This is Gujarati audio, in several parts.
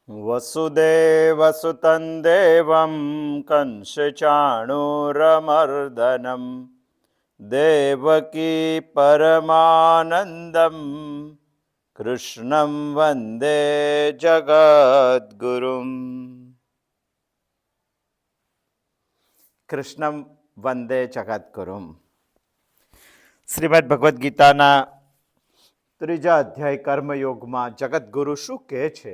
વસુદેવસુતં દેવં કંસચાણૂરમર્દનમ દેવકી પરમાનંદમ કૃષ્ણં વંદે જગદ્ગુરુમ. કૃષ્ણં વંદે જગદ્ગુરુમ. શ્રીમદ ભગવદ્ ગીતાના 3જા અધ્યાય કર્મયોગમાં જગદ્ગુરુ શું કહે છે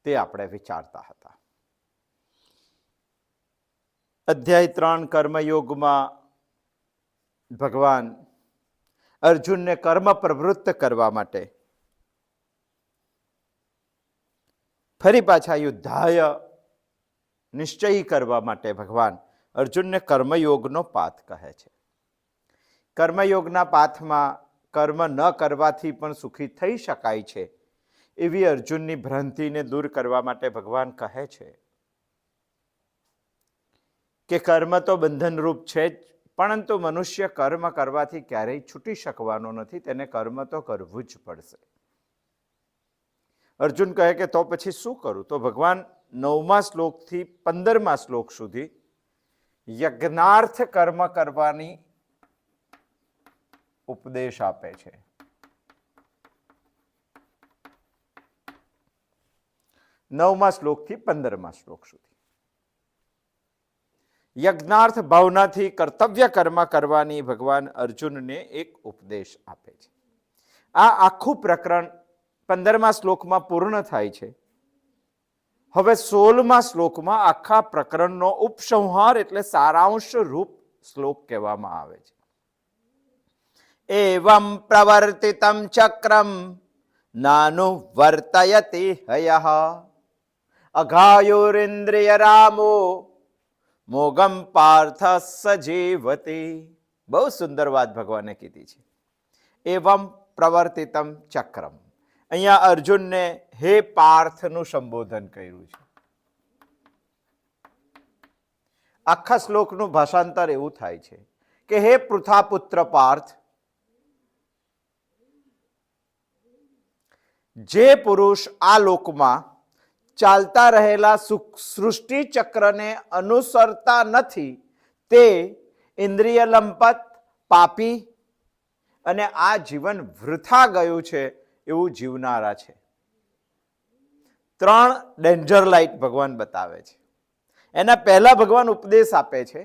તે આપણે વિચારતા હતા. અધ્યાય 3 કર્મયોગમાં ભગવાન અર્જુનને કર્મ પ્રવૃત્ત કરવા માટે ફરી પાછા યુદ્ધાય નિશ્ચય કરવા માટે ભગવાન અર્જુનને કર્મયોગનો પાથ કહે છે. કર્મયોગના પાથમાં કર્મ ન કરવાથી પણ સુખી થઈ શકાય છે એવી અર્જુનની ભ્રાંતિને દૂર કરવા માટે ભગવાન કહે છે કે કર્મ તો બંધનરૂપ છે જ, પરંતુ મનુષ્ય કર્મ કરવાથી ક્યારેય છૂટી શકવાનો નથી, તેને કર્મ તો કરવું જ પડશે. અર્જુન કહે કે તો પછી શું કરું? તો ભગવાન 9મા શ્લોકથી 15મા શ્લોક સુધી યજ્ઞાર્થ કર્મ કરવાની ઉપદેશ આપે છે. 9મા શ્લોકથી 15મા શ્લોક સુધી યજ્ઞાર્થ ભાવનાથી કર્તવ્ય કર્મ કરવાની ભગવાન અર્જુનને એક ઉપદેશ આપે છે. આ આખું પ્રકરણ 15મા શ્લોકમાં પૂર્ણ થાય છે. હવે 16મા શ્લોકમાં આખા પ્રકરણનો ઉપસંહાર એટલે સારાંશ રૂપ શ્લોક કહેવામાં આવે છે. એવં પ્રવર્તિતં ચક્રમ નાનુવર્તયતિ હયઃ અઘાયોરિન્દ્રિય રામો મોગમ પાર્થ સજીવતી. બહુ સુંદર વાત ભગવાને કીધી છે. એવં પ્રવર્તિતમ ચક્રમ. અહીંયા અર્જુનને હે પાર્થનું સંબોધન કર્યું છે. આખા શ્લોકનું ભાષાંતર એવું થાય છે કે હે પૃથાપુત્ર પાર્થ, જે પુરુષ આ લોકમાં ચાલતા રહેલા સૃષ્ટિ ચક્રને અનુસરતા નથી તે ઇન્દ્રિય લંપત, પાપી અને આ જીવન વૃથા ગયું છે એવું જીવનારા છે. 3 ડેન્જર લાઇટ ભગવાન બતાવે છે. એના પહેલા ભગવાન ઉપદેશ આપે છે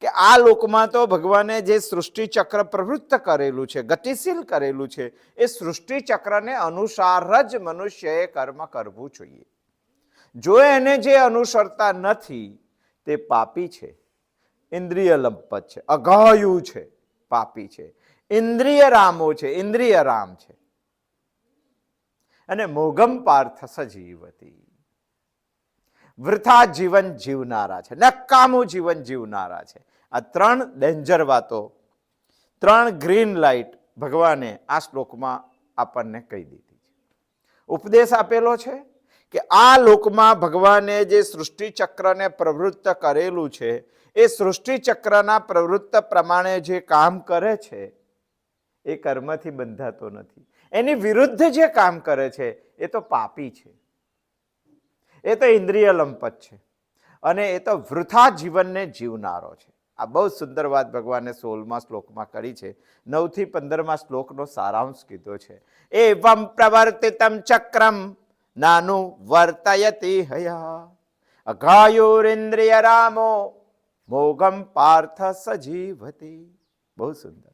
કે આ લોકમાં તો ભગવાને જે સૃષ્ટિ ચક્ર પ્રવૃત્ત કરેલું છે, ગતિશીલ કરેલું છે, એ સૃષ્ટિ ચક્રને અનુસાર જ મનુષ્યએ કર્મ કરવું જોઈએ. જો એને જે અનુસરતા નથી તે પાપી છે, ઇન્દ્રિય લંપત છે, અઘાયુ છે, પાપી છે, ઇન્દ્રિય રામો છે, ઇન્દ્રિય રામ છે, અને મોગમ પાર્થ સજીવતી. વૃથા જીવન જીવનારા છે, નકામું જીવન જીવનારા છે. આ 3 ડેન્જર વાતો, 3 ગ્રીન લાઇટ ભગવાને આ શ્લોકમાં આપણને કહી દીધી છે. ઉપદેશ આપેલો છે કે આ લોકમાં ભગવાને જે સૃષ્ટિ ચક્રને પ્રવૃત્ત કરેલું છે એ સૃષ્ટિ ચક્રના પ્રવૃત્ત પ્રમાણે જે કામ કરે છે એ કર્મથી બંધાતો નથી. એની વિરુદ્ધ જે કામ કરે છે એ તો પાપી છે, એ તો ઇન્દ્રિય લંપત છે, અને એ તો વૃથા જીવનને જીવનારો છે. આ બહુ સુંદર વાત ભગવાને 16મા શ્લોકમાં કરી છે. 9 થી 15મા શ્લોકનો સારાંશ કીધો છે. એવં પ્રવર્તિતમ ચક્રમ નાનુવર્તયતિ હયઃ અઘાયોરિન્દ્રિય રામો મોગમ પાર્થ સજીવતી. બહુ સુંદર.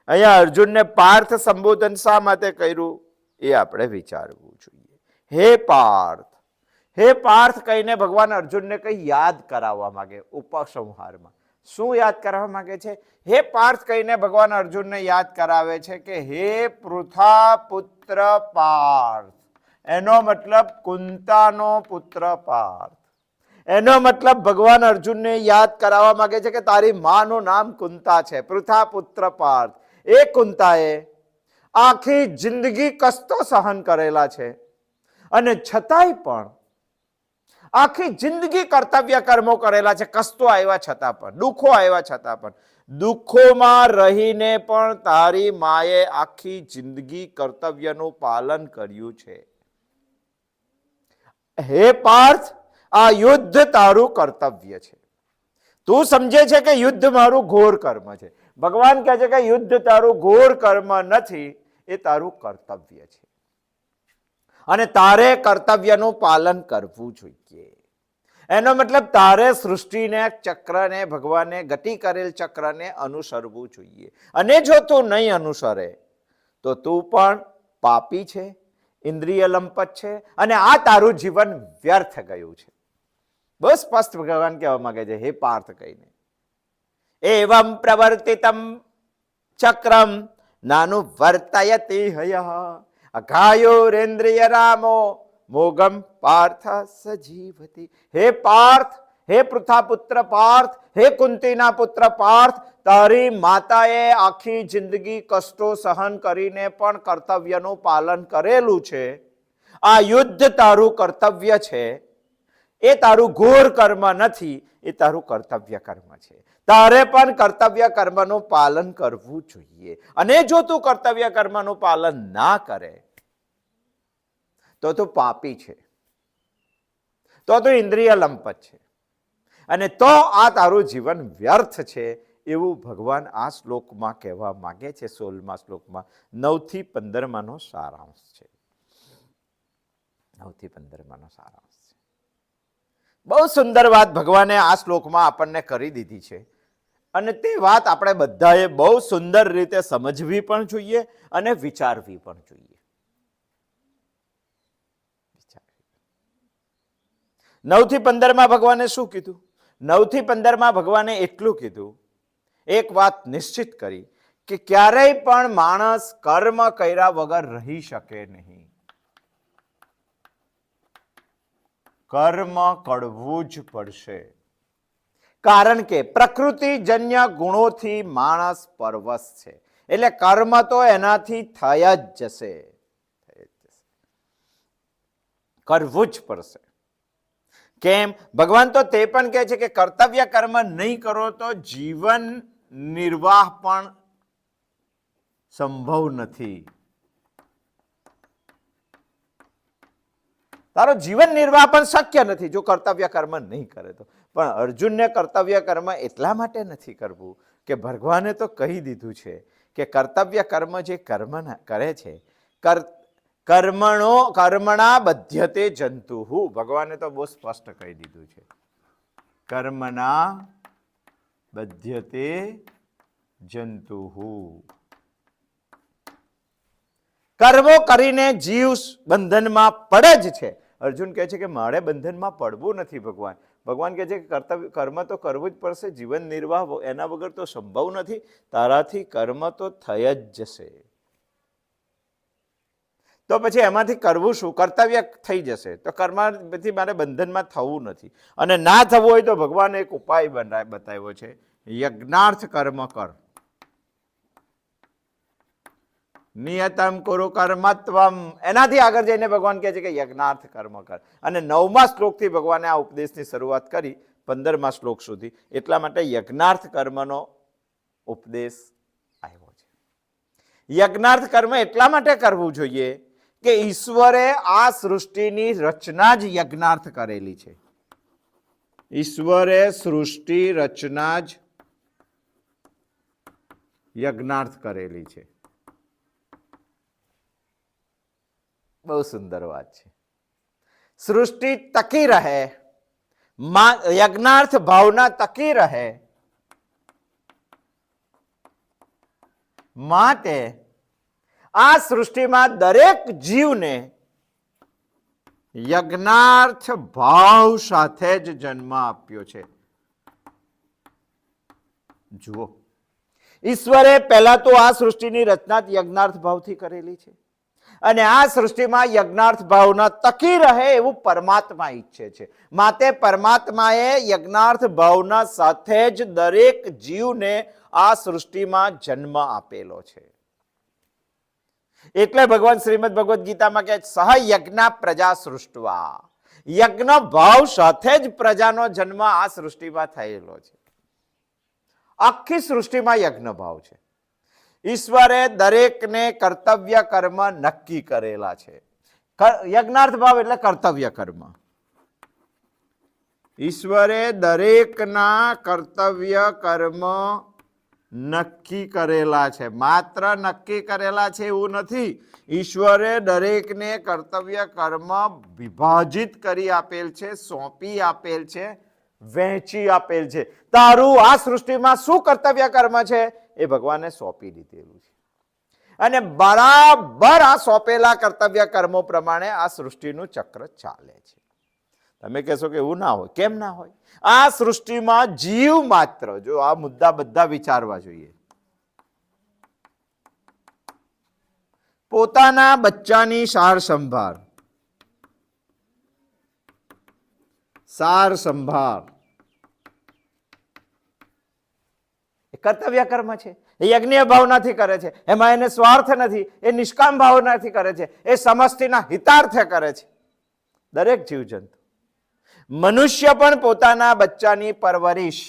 અહીંયા અર્જુનને પાર્થ સંબોધન શા માટે કર્યું એ આપણે વિચારવું જોઈએ. હે પાર્થ, હે પાર્થ કહીને ભગવાન અર્જુનને કંઈ યાદ કરાવવા માંગે. ઉપસંહારમાં શું યાદ કરાવવા માંગે છે? હે પાર્થ કહીને ભગવાન અર્જુનને યાદ કરાવે છે કે હે પૃથા પુત્ર પાર્થ. એનો મતલબ કુંતાનો પુત્ર પાર્થ. એનો મતલબ ભગવાન અર્જુનને યાદ કરાવવા માંગે છે કે તારી માનું નામ કુંતા છે. પૃથા પુત્ર પાર્થ. એ કુંતાએ આખી જિંદગી કષ્ટો સહન કરેલા છે, અને છતાંય પણ આખી જિંદગી કર્તવ્ય કર્મો કરેલા છે. કષ્ટો આવ્યા છતાં પણ, દુઃખો આવ્યા છતાં પણ, દુઃખોમાં રહીને પણ તારી માએ આખી જિંદગી કર્તવ્યનું પાલન કર્યું છે. હે પાર્થ, આ યુદ્ધ તારું કર્તવ્ય છે. તું સમજે છે કે યુદ્ધ મારું ઘોર કર્મ છે. ભગવાન કહે છે કે યુદ્ધ તારું ઘોર કર્મ નથી, એ તારું કર્તવ્ય છે અને તારે કર્તવ્યનું પાલન કરવું જોઈએ. એનો મતલબ તારે સૃષ્ટિને, ચક્રને, ભગવાને ગતિ કરેલ ચક્રને અનુસરવું જોઈએ. અને જો તું નહીં અનુસરે તો તું પણ પાપી છે, ઇન્દ્રિય લંપટ છે અને આ તારું જીવન વ્યર્થ ગયું છે. બહુ સ્પષ્ટ ભગવાન કહેવા માંગે છે, હે પાર્થ કહીને. એવમ પ્રવર્તિતમ ચક્રમ નાનું વર્તયતિ હયઃ અઘાયોરેન્દ્રિય રામો મોગમ પાર્થ સજીવતી. હે પાર્થ, હે પૃથાપુત્ર પાર્થ, હે કુંતીના પુત્ર પાર્થ, તારી માતાએ આખી જિંદગી કષ્ટો સહન કરીને પણ કર્તવ્યનું પાલન કરેલું છે. આ યુદ્ધ તારું કર્તવ્ય છે, એ તારું ઘોર કર્મ નથી, એ તારું કર્તવ્ય કર્મ છે. તારે પણ કર્તવ્ય કર્મનું પાલન કરવું જોઈએ. અને જો તું કર્તવ્ય કર્મનું પાલન ના કરે તો તું પાપી છે, તો તું ઇન્દ્રિય લંપટ છે અને તો આ તારું જીવન વ્યર્થ છે, એવું ભગવાન આ શ્લોકમાં કહેવા માંગે છે. 16મા શ્લોકમાં 9 થી 15 સારાંશ છે. 9 થી 15 સારાંશ છે. બહુ સુંદર વાત ભગવાને આ શ્લોકમાં આપણને કરી દીધી છે અને તે વાત આપણે બધાએ બહુ સુંદર રીતે સમજવી પણ જોઈએ અને વિચારવી પણ જોઈએ. 9 થી 15 ભગવાને શું કીધું? 9 થી 15 ભગવાને એટલું કીધું, એક વાત નિશ્ચિત કરી કે ક્યારેય પણ માણસ કર્મ કર્યા વગર રહી શકે નહીં. કર્મ કરવું જ પડશે, કારણ કે પ્રકૃતિજન્ય ગુણોથી માણસ પરવશ છે. એટલે કર્મ તો એનાથી થયા જ જશે, કરવું જ પડશે. કેમ? ભગવાન તો તે પણ કહે છે કે કર્તવ્ય કર્મ નહીં કરો તો જીવન નિર્વાહ પણ સંભવ નથી. તારો જીવન નિર્વાહ પણ શક્ય નથી જો કર્તવ્ય કર્મ નહીં કરે તો. પણ અર્જુનને કર્તવ્ય કર્મ એટલા માટે નથી કરવું કે ભગવાને તો કહી દીધું છે કે કર્તવ્ય કર્મ જે કર્મ કરે છે, કર્મણા બધ્યતે જંતુઃ. ભગવાને તો બહુ સ્પષ્ટ કહી દીધું છે, કર્મણા બધ્યતે જંતુઃ. કર્મો કરીને જીવ બંધનમાં પડે જ છે. અર્જુન કહે છે કે મારે બંધનમાં પડવું નથી. ભગવાન કહે છે કે કર્મ તો કરવું જ પડશે, જીવન નિર્વાહ એના વગર તો સંભવ નથી. તારાથી કર્મ તો થઈ જ જશે, તો પછી એમાંથી કરવું શું? કર્તવ્ય થઈ જશે તો કર્મથી મારે બંધનમાં થવું નથી. અને ના થવું હોય તો ભગવાને એક ઉપાય બતાવ્યો છે, યજ્ઞાર્થ કર્મ કર. નિયતમ કુરુ કર્મત્વમ. એનાથી આગળ જઈને ભગવાન કહે છે કે યજ્ઞાર્થ કર્મ કર. અને 9મા શ્લોકથી ભગવાને આ ઉપદેશની શરૂઆત કરી 15મા શ્લોક સુધી. એટલા માટે યજ્ઞાર્થ કર્મનો ઉપદેશ આવ્યો છે. યજ્ઞાર્થ કર્મ એટલા માટે કરવું જોઈએ કે ઈશ્વરે આ સૃષ્ટિની રચના જ યજ્ઞાર્થ કરેલી છે. ઈશ્વરે સૃષ્ટિ રચના જ યજ્ઞાર્થ કરેલી છે. બહુ સુંદર વાત છે. સૃષ્ટિ ટકી રહે, યજ્ઞાર્થ ભાવના ટકી રહે માટે આ સૃષ્ટિમાં દરેક જીવને યજ્ઞાર્થ ભાવ સાથે જ જન્મ આપ્યો છે. જુઓ, ઈશ્વરે પહેલા તો આ સૃષ્ટિની રચના યજ્ઞાર્થ ભાવથી કરેલી છે અને આ સૃષ્ટિમાં યજ્ઞાર્થ ભાવના ટકી રહે એવું પરમાત્મા ઈચ્છે છે. માટે પરમાત્માએ યજ્ઞાર્થ ભાવના સાથે જ દરેક જીવને આ સૃષ્ટિમાં જન્મ આપેલો છે. એટલે ભગવાન શ્રીમદ ભગવદ્ ગીતામાં કહે સહ યજ્ઞ પ્રજા સૃષ્ટવા. યજ્ઞ ભાવ સાથે જ પ્રજાનો જન્મ આ સૃષ્ટિમાં થયેલો છે. આખી સૃષ્ટિમાં યજ્ઞ ભાવ છે. ઈશ્વરે દરેકને કર્તવ્ય કર્મ નક્કી કરેલા છે. યજ્ઞાર્થ ભાવ એટલે કર્તવ્ય કર્મ. ઈશ્વરે દરેકના કર્તવ્ય કર્મ નક્કી કરેલા છે. માત્ર નક્કી કરેલા છે એવું નથી. ઈશ્વરે દરેકને કર્તવ્ય કર્મ વિભાજિત કરી આપેલ છે, સોંપી આપેલ છે, વહેંચી આપેલ છે. તારું આ સૃષ્ટિમાં શું કર્તવ્ય કર્મ છે એ ભગવાને સોંપી દીધેલું છે. અને બરાબર આ સોંપેલા કર્તવ્ય કર્મો પ્રમાણે આ સૃષ્ટિનું ચક્ર ચાલે છે. તમે કહેશો કે એવું ના હોય. કેમ ના હોય? આ સૃષ્ટિમાં જીવ માત્ર, જો આ મુદ્દા બધા વિચારવા જોઈએ, પોતાના બચ્ચાની સાર સંભાળ એ કર્તવ્ય કર્મ છે. એ યજ્ઞ ભાવનાથી કરે છે. એમાં એને સ્વાર્થ નથી. એ નિષ્કામ ભાવનાથી કરે છે. એ સમષ્ટિના હિતાર્થે કરે છે. દરેક જીવજંતુ, મનુષ્ય પણ પોતાના બચ્ચાની પરવરિશ,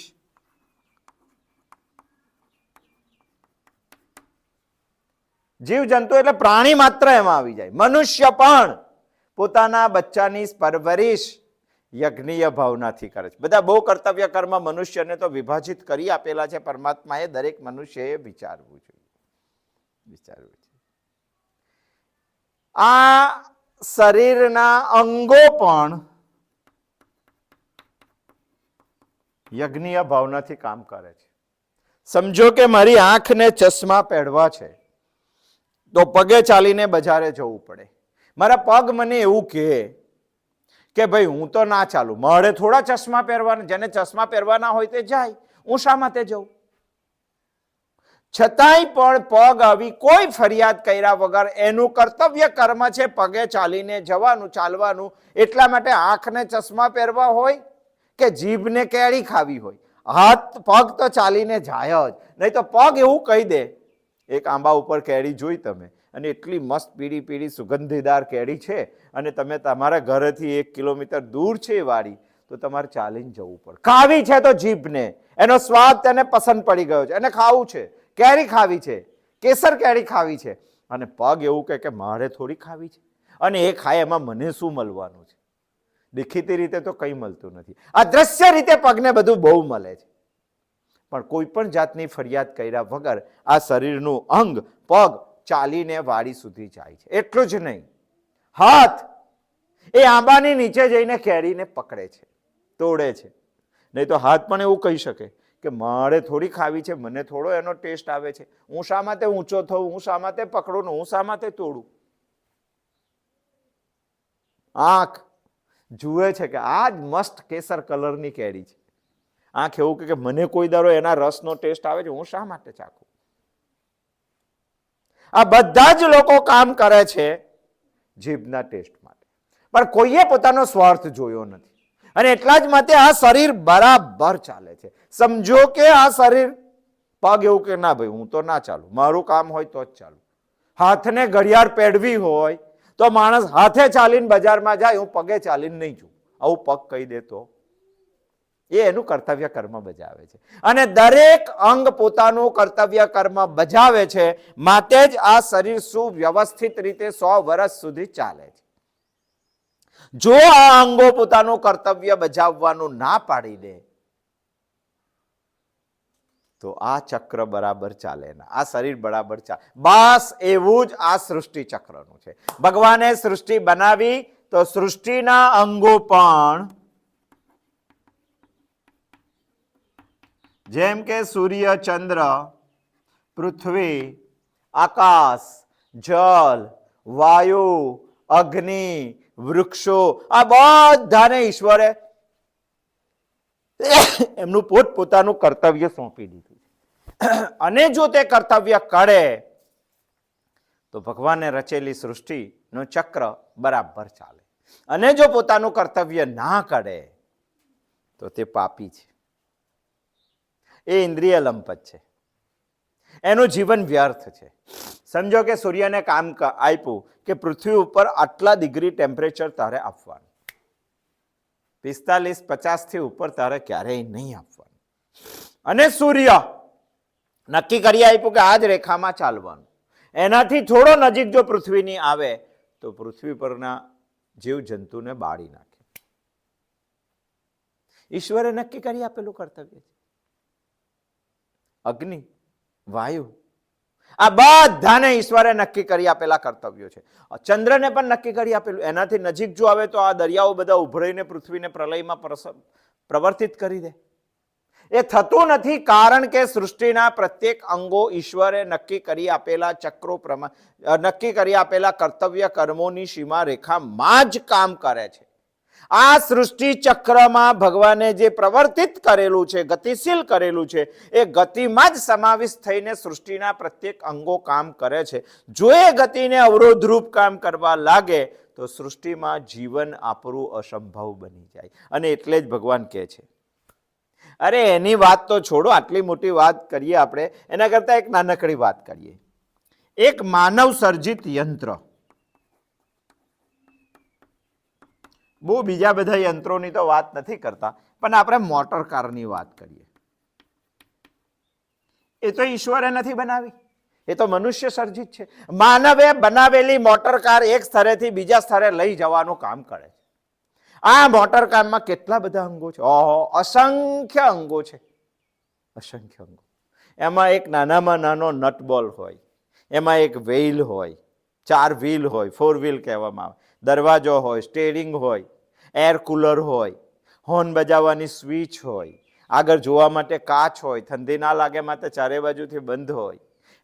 જીવજંતુ એટલે પ્રાણી માત્ર એમાં આવી જાય. મનુષ્ય પણ પોતાના બચ્ચાની પરવરિશ યજ્ઞીય ભાવનાથી કરે છે. બધા બહુ કર્તવ્ય કર્મ મનુષ્યને તો વિભાજિત કરી આપેલા છે પરમાત્માએ. દરેક મનુષ્યએ વિચારવું જોઈએ. આ શરીરના અંગો પણ યજ્ઞીય ભાવનાથી કામ કરે છે. સમજો કે મારી આંખને ચશ્મા પહેરવા છે તો પગે ચાલીને બજારે જવું પડે. મારા પગ મને એવું કે ભાઈ હું તો ના ચાલું, મારે થોડા ચશ્મા પહેરવાના. જેને ચશ્મા પહેરવાના હોય તે જાય, હું શા માટે જઉં? છતાંય પણ પગ આવી કોઈ ફરિયાદ કર્યા વગર એનું કર્તવ્ય કર્મ છે પગે ચાલીને જવાનું, ચાલવાનું. એટલા માટે આંખને ચશ્મા પહેરવા હોય કે જીભને કેળી ખાવી હોય, હાથ પગ તો ચાલીને જાય જ. નહીં તો પગ એવું કહી દે. એક આંબા ઉપર કેળી જોઈ તમે, અને એટલી મસ્ત પીળી પીળી સુગંધીદાર કેળી છે, અને તમે તમારા ઘરેથી 1 કિલોમીટર દૂર છે એ વાડી, તો તમારે ચાલીને જવું પડે. ખાવી છે તો જીભને, એનો સ્વાદ તેને પસંદ પડી ગયો છે, એને ખાવું છે, કેરી ખાવી છે, કેસર કેરી ખાવી છે. અને પગ એવું કે મારે થોડી ખાવી છે, અને એ ખાય એમાં મને શું મળવાનું છે? દેખીતી રીતે તો કંઈ મળતું નથી. આ દ્રશ્ય રીતે પગને બધું બહુ મળે છે, પણ કોઈ પણ જાતની ફરિયાદ કર્યા વગર આ શરીરનું અંગ પગ ચાલીને વાડી સુધી જાય છે. એટલું જ નહીં, હાથ એ આંબાની નીચે જઈને કેરીને પકડે છે, તોડે છે. નહીં તો હાથ પણ એવું કહી શકે કે મારે થોડી ખાવી છે, મને થોડો એનો ટેસ્ટ આવે છે, હું શા માટે ઊંચો થઉં, હું શા માટે પકડું, હું શા માટે તોડું? આંખ જુએ છે કે આ જ મસ્ત કેસર કલરની કેરી છે. આંખ એવું કે મને કોઈ દારો એના રસનો ટેસ્ટ આવે છે, હું શા માટે ચાખું? આ બધા જ લોકો કામ કરે છે જીભના ટેસ્ટ માટે, પણ કોઈએ પોતાનો સ્વાર્થ જોયો નથી. અને એટલા જ માટે આ શરીર બરાબર ચાલે છે. સમજો કે આ શરીર, પગ એવું કે ના ભાઈ હું તો ના ચાલું, મારું કામ હોય તો જ ચાલું. હાથને ઘડિયાળ પહેરવી હોય તો માણસ હાથે ચાલીને બજારમાં જાય, હું પગે ચાલીને નહીં જઉં, આવું પગ કહી દેતો એ એનું કર્તવ્ય કર્મ બજાવે છે. અને દરેક અંગ પોતાનું કર્તવ્ય કર્મ બજાવે છે, માટે જ આ શરીર સુવ્યવસ્થિત રીતે 100 વર્ષ સુધી ચાલે છે. જો આ અંગો પોતાનું કર્તવ્ય બજાવવાનું ના પાડી દે તો આ ચક્ર બરાબર ચાલે ના, આ શરીર બરાબર ચાલે. બસ એવું જ આ સૃષ્ટિ ચક્રનું છે. ભગવાને સૃષ્ટિ બનાવી તો સૃષ્ટિના અંગો પણ જેમ કે સૂર્ય, ચંદ્ર, પૃથ્વી, આકાશ, જલ, વાયુ, અગ્નિ, વૃક્ષો, આ બધાને ઈશ્વરે એમનું પોતપોતાનું કર્તવ્ય સોંપી દીધું. અને જો તે કર્તવ્ય કરે તો ભગવાને રચેલી સૃષ્ટિનું ચક્ર બરાબર ચાલે. અને જો પોતાનું કર્તવ્ય ના કરે તો તે પાપી છે, એ ઇન્દ્રિય લંપટ છે, એનું જીવન વ્યર્થ છે. સમજો કે સૂર્યને કામ આપ્યું કે પૃથ્વી ઉપર આટલા ડિગ્રી ટેમ્પરેચર તારે આપવાનું, 45-50 થી ઉપર તારે ક્યારેય નહીં આપવાનું. અને સૂર્ય નક્કી કરી આપ્યું કે આ જ રેખામાં ચાલવાનું, એનાથી થોડો નજીક જો પૃથ્વીની આવે તો પૃથ્વી પરના જીવજંતુને બાળી નાખે. ઈશ્વરે નક્કી કરી આપેલું કર્તવ્ય છે. અગ્નિ, વાયુ, આ બધાને ઈશ્વરે નક્કી કરી આપેલા કર્તવ્યો છે. ચંદ્રને પણ નક્કી કરી આપેલું. એનાથી નજીક જો આવે તો આ દરિયાઓ બધા ઉભરાઈને પૃથ્વીને પ્રલયમાં પ્રવર્તિત કરી દે. એ થતું નથી, કારણ કે સૃષ્ટિના પ્રત્યેક અંગો ઈશ્વરે નક્કી કરી આપેલા ચક્રો નક્કી કરી આપેલા કર્તવ્ય કર્મોની સીમા રેખામાં જ કામ કરે છે. આ સૃષ્ટિ ચક્રમાં ભગવાને જે પ્રવર્તિત કરેલું છે, ગતિશીલ કરેલું છે, એ ગતિમાં જ સમાવિષ્ટ થઈને સૃષ્ટિના પ્રત્યેક અંગો કામ કરે છે. જો એ ગતિને અવરોધરૂપ કામ કરવા લાગે તો સૃષ્ટિમાં જીવન આપણું અસંભવ બની જાય. અને એટલે જ ભગવાન કહે છે, અરે એની વાત તો છોડો, આટલી મોટી વાત કરીએ આપણે, એના કરતા એક નાનકડી વાત કરીએ. એક માનવ સર્જિત યંત્ર, બહુ બીજા બધા યંત્રોની તો વાત નથી કરતા, પણ આપણે મોટર કારની વાત કરીએ. એ તો ઈશ્વરે નથી બનાવી, એ તો મનુષ્ય સર્જિત છે. માનવે બનાવેલી મોટર કાર એક સ્થળેથી બીજા સ્થળે લઈ જવાનું કામ કરે છે. આ મોટર કારમાં કેટલા બધા અંગો છે, અસંખ્ય અંગો છે, અસંખ્ય અંગો. એમાં એક નાનામાં નાનો નટ બોલ હોય, એમાં એક વ્હીલ હોય, 4 વ્હીલ હોય, 4 વ્હીલ કહેવામાં આવે, દરવાજો હોય, સ્ટેરિંગ હોય, એર કુલર હોય, હોર્ન બજાવવાની સ્વિચ હોય, આગળ જોવા માટે કાચ હોય, ઠંડી ના લાગે માટે ચારે બાજુથી બંધ હોય,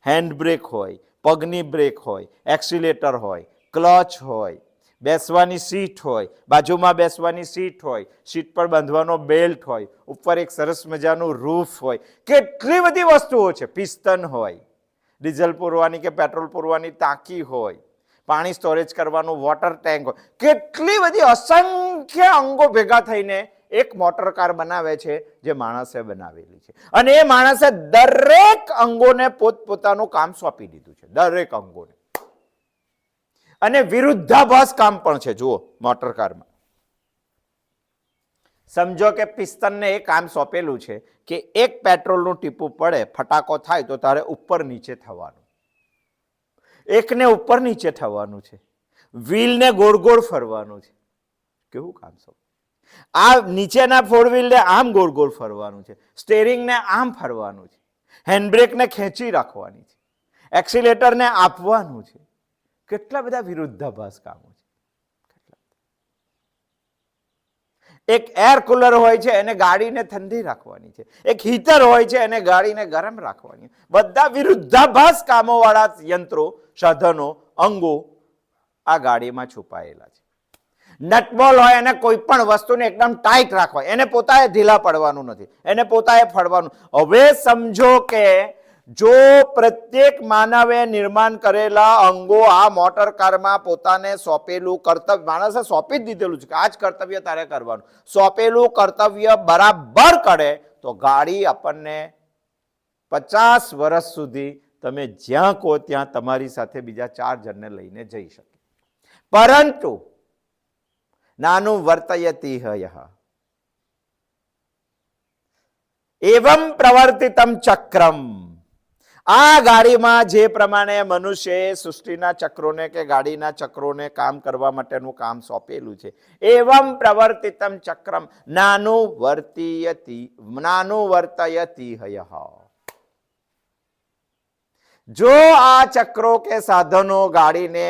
હેન્ડ બ્રેક હોય, પગની બ્રેક હોય, એક્સિલેટર હોય, ક્લચ હોય, બેસવાની સીટ હોય, બાજુમાં બેસવાની સીટ હોય, સીટ પર બાંધવાનો બેલ્ટ હોય, ઉપર એક સરસ મજાનું રૂફ હોય, કેટલી બધી વસ્તુઓ છે. પિસ્ટન હોય, ડીઝલ પૂરવાની કે પેટ્રોલ પૂરવાની ટાંકી હોય, પાણી સ્ટોરેજ કરવાનું વોટર ટેન્ક હોય, કેટલી બધી અસંખ્ય અંગો ભેગા થઈને એક મોટર કાર બનાવે છે, જે માણસે બનાવેલી છે. અને એ માણસે દરેક અંગોને પોતપોતાનું કામ સોંપી દીધું છે, દરેક અંગોને. અને વિરુદ્ધાભાસ કામ પણ છે. જુઓ, મોટર કારમાં સમજો કે પિસ્ટનને એ કામ સોંપેલું છે કે એક પેટ્રોલનું ટીપું પડે, ફટાકો થાય તો તારે ઉપર નીચે થવાનું, એકને ઉપર નીચે થવાનું છે, વ્હીલને ગોળ ગોળ ફરવાનું છે. કેવું કામ સોંપ! આ નીચેના 4 વ્હીલને આમ ગોળ ગોળ ફરવાનું છે, સ્ટેરિંગને આમ ફરવાનું છે, હેન્ડબ્રેકને ખેંચી રાખવાની છે, એક્સિલેટરને આપવાનું છે. કેટલા બધા વિરુદ્ધાભાસ કામો છે. એક એર કુલર હોય છે, એને ગાડીને ઠંડી રાખવાની છે. એક હીટર હોય છે, એને ગાડીને ગરમ રાખવાની. બધા વિરુદ્ધાભાસ કામો વાળા યંત્રો, સાધનો, અંગો આ ગાડીમાં છુપાયેલા છે. નટબોલ હોય, એને કોઈ પણ વસ્તુને એકદમ ટાઈટ રાખવા, એને પોતાએ ઢીલા પડવાનું નથી, એને પોતાએ ફળવાનું. હવે સમજો કે જો પ્રત્યેક માનવે નિર્માણ કરેલા અંગો આ મોટર કારમાં પોતાને સોંપેલું કર્તવ્ય, માણસે સોંપી જ દીધેલું છે કે આ જ કર્તવ્ય તારે કરવાનું, સોંપેલું કર્તવ્ય બરાબર કરે તો ગાડી આપણને 50 વર્ષ સુધી તમે જ્યાં કહો ત્યાં તમારી સાથે બીજા 4 જણને લઈને જઈ શકે. પરંતુ નાનું વર્તયતિ હયઃ એવમ પ્રવર્તિતમ ચક્રમ. આ ગાડીમાં જે પ્રમાણે મનુષ્યએ સૃષ્ટિના ચક્રોને કે ગાડીના ચક્રોને કામ કરવા માટેનું કામ સોંપેલું છે, એવમ પ્રવર્તિતમ ચક્રમ નાનું વર્તયતિ હયઃ. જો આ ચક્રો કે સાધનો ગાડીને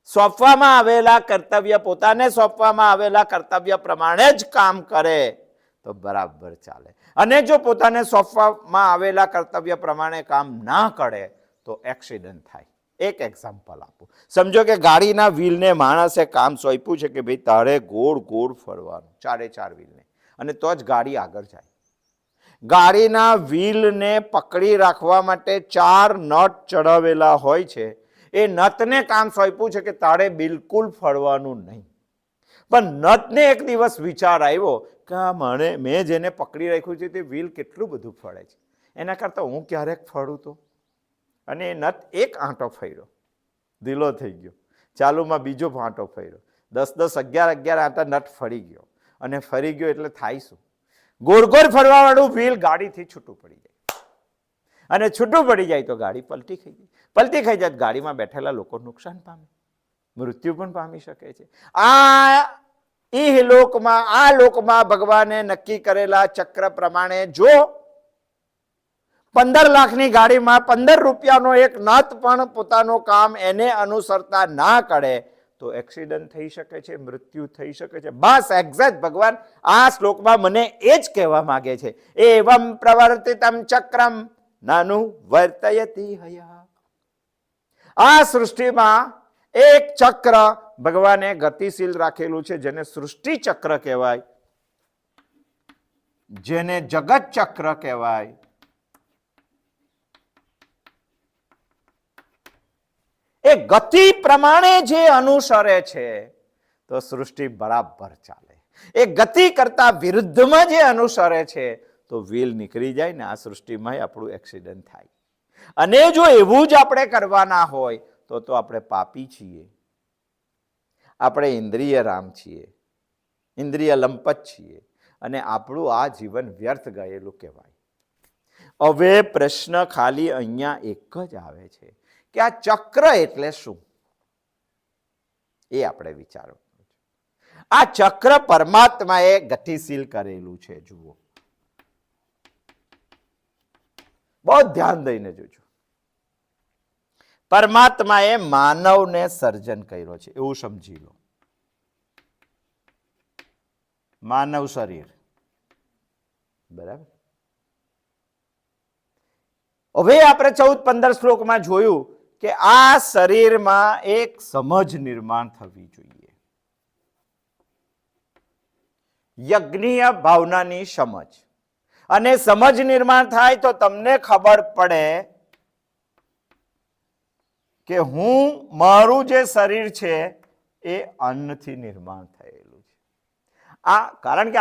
સોંપવામાં આવેલા કર્તવ્ય, પોતાને સોંપવામાં આવેલા કર્તવ્ય પ્રમાણે જ કામ કરે તો બરાબર ચાલે. અને જો પોતાને સોંપવામાં આવેલા કર્તવ્ય પ્રમાણે કામ ના કરે તો એક્સિડન્ટ થાય. એક એક્ઝામ્પલ આપું. સમજો કે ગાડીના વ્હીલને માણસે કામ સોંપ્યું છે કે ભાઈ તારે ગોળ ગોળ ફરવાનું, 4 વ્હીલને, અને તો જ ગાડી આગળ જાય. ગાડીના વ્હીલને પકડી રાખવા માટે 4 નટ ચડાવેલા હોય છે. એ નટને કામ સોંપ્યું છે કે તારે બિલકુલ ફરવાનું નહીં. પણ નટને એક દિવસ વિચાર આવ્યો કે મેં જેને પકડી રાખ્યું છે તે વ્હીલ કેટલું બધું ફળે છે, એના કરતાં હું ક્યારેક ફળું તો. અને એ નટ એક આંટો ફર્યો, ઢીલો થઈ ગયો. ચાલુમાં બીજો આંટો ફર્યો, 10, 11 આંટા નટ ફરી ગયો. અને ફરી ગયો એટલે થાય શું? ગોળ ગોળ ફરવા વાળું વ્હીલ ગાડીથી છૂટું પડી જાય. અને છૂટું પડી જાય તો ગાડી પલટી ખાઈ જાય. પલટી ખાઈ જાય ગાડીમાં બેઠેલા લોકો નુકસાન પામે, મૃત્યુ પણ પામી શકે છે. આ ઇહલોકમાં આ લોકમાં ભગવાને નક્કી કરેલા ચક્ર પ્રમાણે જો 15 લાખની ગાડીમાં 15 રૂપિયાનો એક નથ પણ પોતાનું કામ એને અનુસરતા ના કરે તો એક્સિડન્ટ થઈ શકે છે, મૃત્યુ થઈ શકે છે. બસ એક્ઝેક્ટ ભગવાન આ શ્લોકમાં મને એ જ કહેવા માંગે છે. એવમ પ્રવર્તિતમ ચક્રમ નાનું વર્તયતિ હયા. આ સૃષ્ટિમાં એક ચક્ર ભગવાને ગતિશીલ રાખેલું છે, જેને સૃષ્ટિ ચક્ર કહેવાય, જેને જગત ચક્ર કહેવાય. એ ગતિ પ્રમાણે જે અનુસરે છે તો સૃષ્ટિ બરાબર ચાલે. એ ગતિ કરતા વિરુદ્ધમાં જે અનુસરે છે તો વ્હીલ નીકળી જાય ને આ સૃષ્ટિમાં આપણું એક્સિડન્ટ થાય. અને જો એવું જ આપણે કરવાના હોય તો આપણે પાપી છીએ, આપણે ઇન્દ્રિય રામ છીએ, ઇન્દ્રિય લંપત છીએ, અને આપણું આ જીવન વ્યર્થ ગયેલું કહેવાય. હવે પ્રશ્ન ખાલી અહીંયા એક જ આવે છે કે આ ચક્ર એટલે શું, એ આપણે વિચારવું. આ ચક્ર પરમાત્માએ ગતિશીલ કરેલું છે. જુઓ, બહુ ધ્યાન દઈને જોજો. પરમાત્માએ માનવને સર્જન કર્યો છે એવું સમજી લો. માનવ શરીર, બરાબર. હવે આપણે 14-15 શ્લોકમાં જોયું કે આ શરીરમાં એક સમજ નિર્માણ થવી જોઈએ. યજ્ઞીય ભાવનાની સમજ. અને સમજ નિર્માણ થાય તો તમને ખબર પડે કે મારું જે શરીર છે એ અન્નથી નિર્માણ થયેલું છે. કારણ કે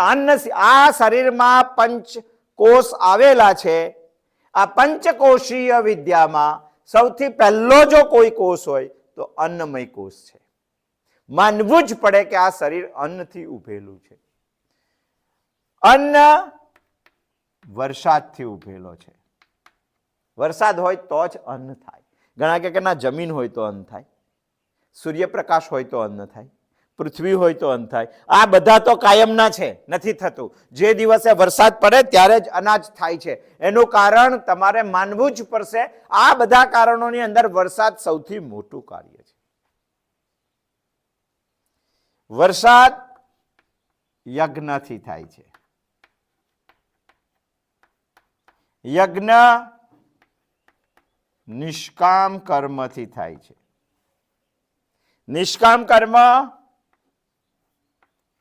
આ શરીરમાં પંચકોષ આવેલા છે. આ પંચકોષીય વિદ્યામાં સૌથી પહેલો જો કોઈ કોષ હોય તો અન્નમય કોષ છે. માનવું જ પડે કે આ શરીર અન્નથી ઉભેલું છે. અન્ન વરસાદથી ઉભેલો છે. વરસાદ હોય તો જ અન્ન થાય. ઘણા કે ના, જમીન હોય તો અન્ન થાય, સૂર્યપ્રકાશ હોય તો અન્ન થાય, પૃથ્વી હોય તો અન્ન થાય. આ બધા તો કાયમના છે, નથી થતું. જે દિવસે વરસાદ પડે ત્યારે જ અનાજ થાય છે. એનું કારણ તમારે માનવું જ પડશે. આ બધા કારણોની અંદર વરસાદ સૌથી મોટું કાર્ય છે. વરસાદ યજ્ઞથી થાય છે. યજ્ઞ નિષ્કામ કર્મથી થાય છે. નિષ્કામ કર્મ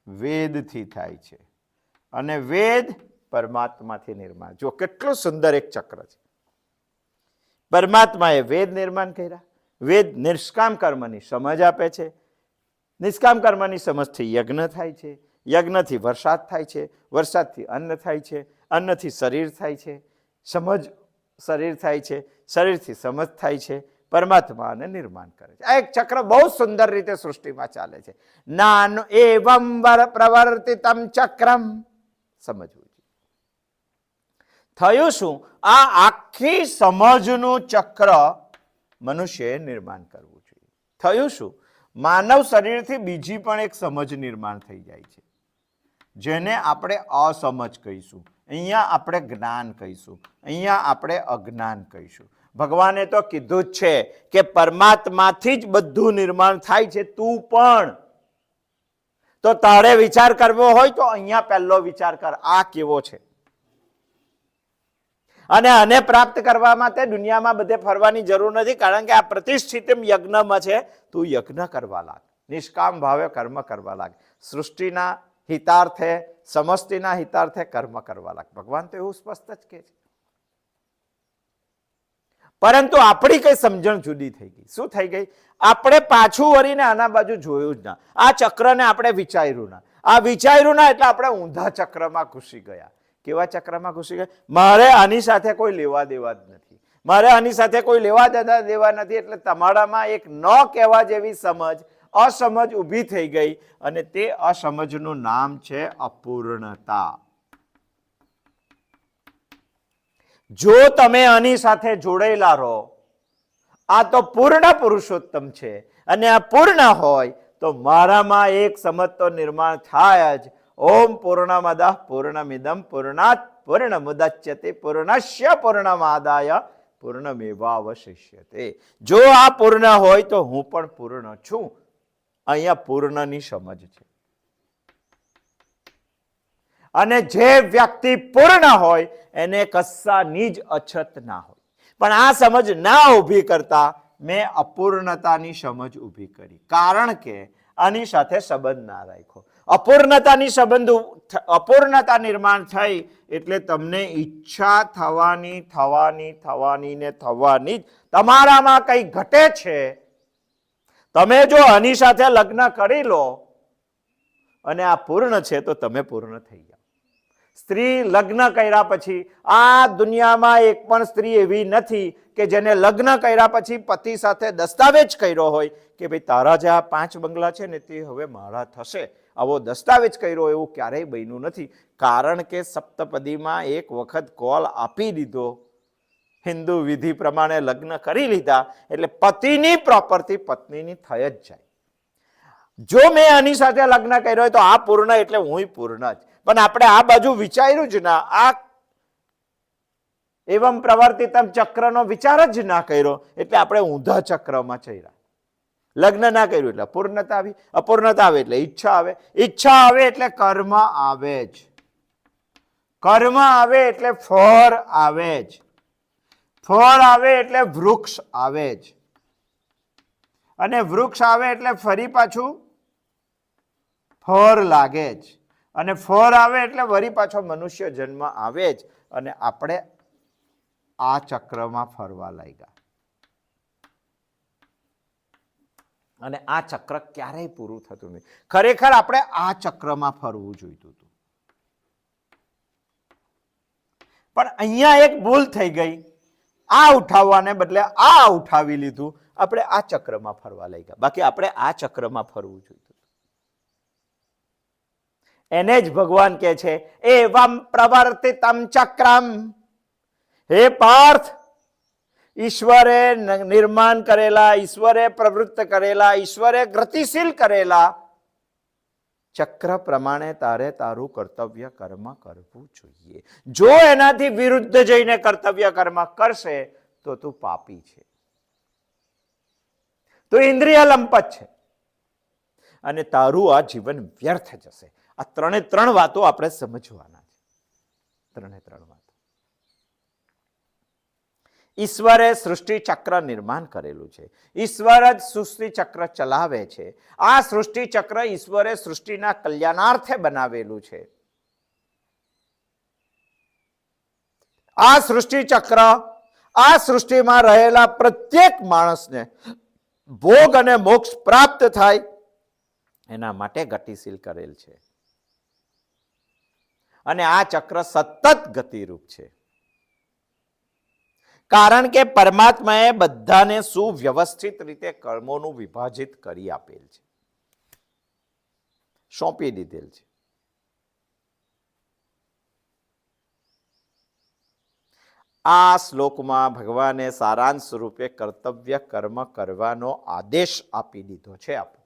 વેદથી થાય છે. અને વેદ પરમાત્માથી નિર્માણ. જો કેટલું સુંદર એક ચક્ર છે. પરમાત્માએ વેદ નિર્માણ કર્યા. વેદ નિષ્કામ કર્મની સમજ આપે છે. નિષ્કામ કર્મની સમજથી યજ્ઞ થાય છે. યજ્ઞથી વરસાદ થાય છે. વરસાદથી અન્ન થાય છે. અન્નથી શરીર થાય છે. સમજ શરીર થાય છે. શરીરથી સમજ થાય છે. પરમાત્માને નિર્માણ કરે છે. આ એક ચક્ર બહુ સુંદર રીતે સૃષ્ટિમાં ચાલે છે. નાનું એવમ પ્રવર્તિતમ ચક્રમ સમજવું. થયું શું? આ આખી સમજનું ચક્ર મનુષ્યએ નિર્માણ કરવું જોઈએ. થયું શું? માનવ શરીરથી બીજી પણ એક સમજ નિર્માણ થઈ જાય છે, જેને આપણે અસમજ કહીશું. અહીંયા આપણે જ્ઞાન કહીશું. અહીંયા આપણે અજ્ઞાન કહીશું. ભગવાને તો કીધું જ છે કે પરમાત્માથી જ બધું નિર્માણ થાય છે. તું પણ તો તારે વિચાર કરવો હોય તો અહીંયા પહેલો વિચાર કર, આ કેવો છે. અને આને પ્રાપ્ત કરવા માટે દુનિયામાં બધે ફરવાની જરૂર નથી, કારણ કે આ પ્રતિષ્ઠિત યજ્ઞમાં છે. તું યજ્ઞ કરવા લાગ, નિષ્કામ ભાવે કર્મ કરવા લાગ, સૃષ્ટિના હિતાર્થે, સમષ્ટિના હિતાર્થે કર્મ કરવા લાગ. ભગવાન તો એવું સ્પષ્ટ જ કહે છે. પરંતુ આપણી કઈ સમજણ જુદી થઈ ગઈ. શું થઈ ગઈ? આપણે પાછું વળીને આના બાજુ જોયું જ ના. આ ચક્રને આપણે વિચાર્યું ના. આ વિચાર્યું ના એટલે આપણે ઊંધા ચક્રમાં ઘૂસી ગયા. કેવા ચક્રમાં ઘૂસી ગયા? મારે આની સાથે કોઈ લેવા દેવા જ નથી, મારે આની સાથે કોઈ લેવા દેવા નથી. એટલે તમારામાં એક ન કહેવા જેવી સમજ, અસમજ ઊભી થઈ ગઈ. અને તે અસમજનું નામ છે અપૂર્ણતા. જો તમે આની સાથે જોડાયેલા રહો, આ તો પૂર્ણ પુરુષોત્તમ છે. અને આ પૂર્ણ હોય તો મારામાં એક સમજ તો નિર્માણ થાય જ. ઓમ પૂર્ણમદ પૂર્ણમિદમ પૂર્ણાત પૂર્ણમુદચ્યતે પૂર્ણસ્ય પૂર્ણમાદાય પૂર્ણમેવાવશિષ્યતે. જો આ પૂર્ણ હોય તો હું પણ પૂર્ણ છું. અહીંયા પૂર્ણની સમજ છે. અને જે વ્યક્તિ પૂર્ણ હોય એને કશાની જ અછત ના હોય. પણ આ સમજ ના ઊભી કરતા મેં અપૂર્ણતાની સમજ ઊભી કરી. કારણ કે આની સાથે સંબંધ ના રાખ્યો. અપૂર્ણતા નિર્માણ થઈ એટલે તમને ઈચ્છા થવાની ને થવાની જ તમારામાં કઈ ઘટે છે. તમે જો આની સાથે લગ્ન કરી લો અને આ પૂર્ણ છે તો તમે પૂર્ણ થઈ જાઓ. સ્ત્રી લગ્ન કર્યા પછી આ દુનિયામાં એક પણ સ્ત્રી એવી નથી કે જેને લગ્ન કર્યા પછી પતિ સાથે દસ્તાવેજ કર્યો હોય કે ભાઈ તારા જે આ 5 બંગલા છે ને તે હવે મારા થશે, આવો દસ્તાવેજ કર્યો એવું ક્યારેય બન્યું નથી. કારણ કે સપ્તપદીમાં એક વખત કોલ આપી દીધો, હિન્દુ વિધિ પ્રમાણે લગ્ન કરી લીધા એટલે પતિની પ્રોપર્ટી પત્નીની થઈ જ જાય. જો મેં આની સાથે લગ્ન કર્યો હોય તો આ પૂર્ણ એટલે હું પૂર્ણ જ. પણ આપણે આ બાજુ વિચાર્યું જ ના, આ એવમ પ્રવર્તિતમ ચક્રનો વિચાર જ ના કર્યો એટલે આપણે ઊંધા ચક્રમાં ચડ્યા. લગ્ન ના કર્યું એટલે અપૂર્ણતા આવી, અપૂર્ણતા આવે એટલે ઈચ્છા આવે, ઈચ્છા આવે એટલે કર્મ આવે જ, કર્મ આવે એટલે ફળ આવે જ, ફળ આવે એટલે વૃક્ષ આવે જ, અને વૃક્ષ આવે એટલે ફરી પાછું ફળ લાગે જ, અને ફળ આવે એટલે વળી પાછો મનુષ્ય જન્મ આવે જ. અને આપણે આ ચક્રમાં ફરવા લાગ્યા. અને આ ચક્ર ક્યારેય પૂરું થતું નહીં. ખરેખર આપણે આ ચક્રમાં ફરવું જોઈતું હતું. પણ અહીંયા એક ભૂલ થઈ ગઈ. આ ઉઠાવવાને બદલે આ ઉઠાવી લીધું. આપણે આ ચક્રમાં ફરવા લાગ્યા. બાકી આપણે આ ચક્રમાં ફરવું જોઈતું. એને જ ભગવાન કહે છે એવમ પ્રવર્તિતમ ચક્રમ. હે પાર્થ, ઈશ્વરે નિર્માણ કરેલા, ઈશ્વરે પ્રવૃત્ત કરેલા, ઈશ્વરે ગતિશીલ કરેલા ચક્ર પ્રમાણે તારે તારું કર્તવ્ય કર્મ કરવું જોઈએ. જો એનાથી વિરુદ્ધ જઈને કર્તવ્ય કર્મ કરશે તો તું પાપી છે, તું ઇન્દ્રિય લંપટ છે અને તારું આ જીવન વ્યર્થ જશે. આ 3 વાતો આપણે સમજવાના છે. 3 વાતો. ઈશ્વરે સૃષ્ટિ ચક્ર નિર્માણ કરેલું છે. ઈશ્વર જ સૃષ્ટિ ચક્ર ચલાવે છે. આ સૃષ્ટિ ચક્ર ઈશ્વરે સૃષ્ટિના કલ્યાણાર્થે બનાવેલું છે. આ સૃષ્ટિ ચક્ર આ સૃષ્ટિમાં રહેલા પ્રત્યેક માણસને ભોગ અને મોક્ષ પ્રાપ્ત થાય એના માટે ગતિશીલ કરેલ છે. અને આ ચક્ર સતત ગતિરૂપ છે. કારણ કે પરમાત્માએ બધાને સુવ્યવસ્થિત રીતે કર્મોનું વિભાજિત કરી આપેલ છે, સોંપી દીધેલ છે. આ શ્લોકમાં ભગવાને સારાંશ રૂપે કર્તવ્ય કર્મ કરવાનો આદેશ આપી દીધો છે આપણે.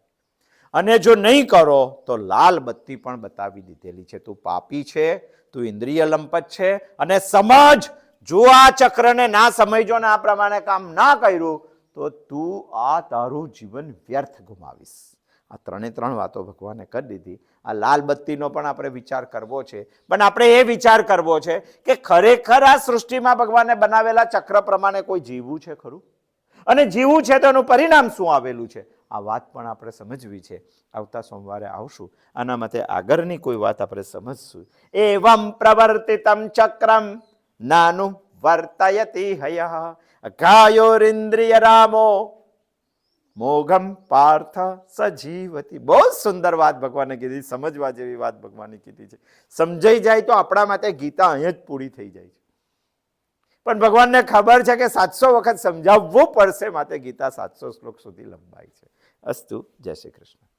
અને જો નહીં કરો તો લાલ બત્તી પણ બતાવી દીધેલી છે. તું પાપી છે, તું ઇન્દ્રિય લંપટ છે. અને સમજ, જો આ ચક્રને ના સમજો ને આ પ્રમાણે કામ ના કર્યું તો તું આ તારું જીવન વ્યર્થ ગુમાવીશ. આ 3 વાતો ભગવાને કરી દીધી. આ લાલ બત્તીનો પણ આપણે વિચાર કરવો છે. પણ આપણે એ વિચાર કરવો છે કે ખરેખર આ સૃષ્ટિમાં ભગવાને બનાવેલા ચક્ર પ્રમાણે કોઈ જીવવું છે ખરું? અને જીવવું છે તો એનું પરિણામ શું આવેલું છે? આ વાત પણ આપણે સમજવી છે. આવતા સોમવારે આવશું, આના માટે આગળની કોઈ વાત આપણે સમજશું. એવમ પ્રવર્તિતમ ચક્રમ નાનું વર્તયતિ હયઃ ગાયોરિન્દ્રિય રામો મોઘમ પાર્થ સજીવતી. બહુ સુંદર વાત ભગવાને કીધી, સમજવા જેવી વાત ભગવાને કીધી છે. સમજાઈ જાય તો આપણા માટે ગીતા અહીંયા જ પૂરી થઈ જાય છે. પણ ભગવાનને ખબર છે કે 700 વખત સમજાવવું પડશે, માટે ગીતા 700 શ્લોક સુધી લંબાઈ છે. અસ્તુ. જય શ્રી કૃષ્ણ.